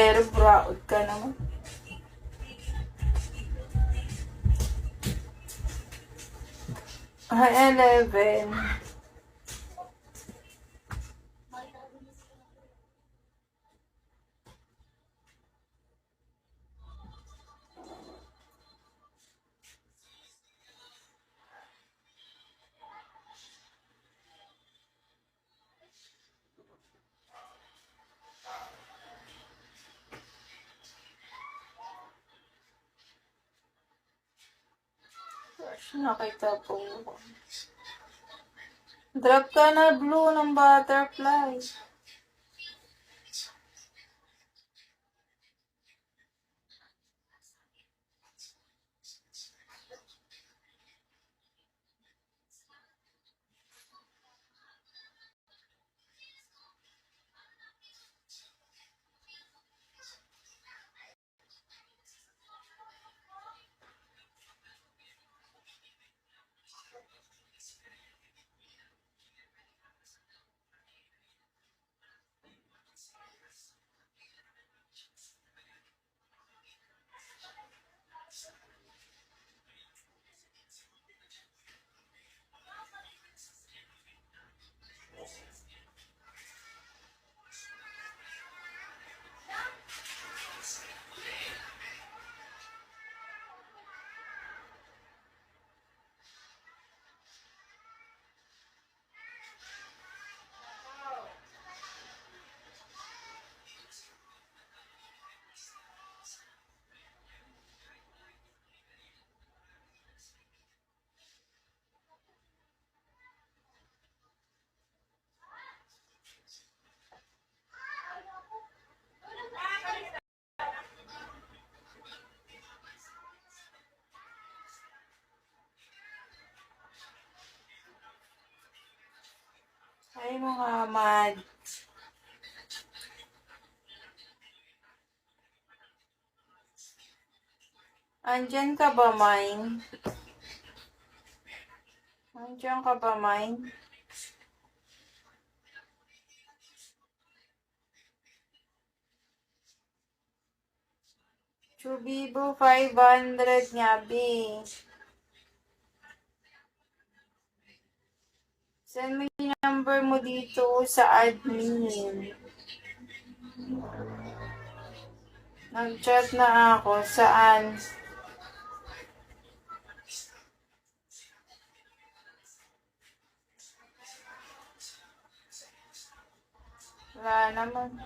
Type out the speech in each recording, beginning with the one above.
Pero braod ka naman. Hi, 11. Nakita po. Drop ka na blue ng butterfly. Ay, Muhammad. Andyan ka ba, Mine? Andyan ka ba, Mine? Chubibo 500 nga, B. Send mo yung number mo dito sa admin. Nag-chat na ako. Saan? Wala naman.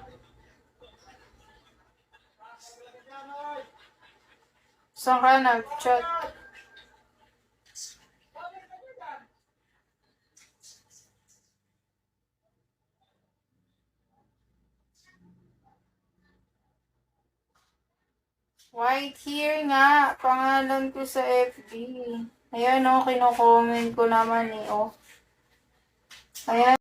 Saan ka nag-chat? Right here nga. Pangalan ko sa FB. Ayan o, kino-comment ko naman eh. Oh. Ayan.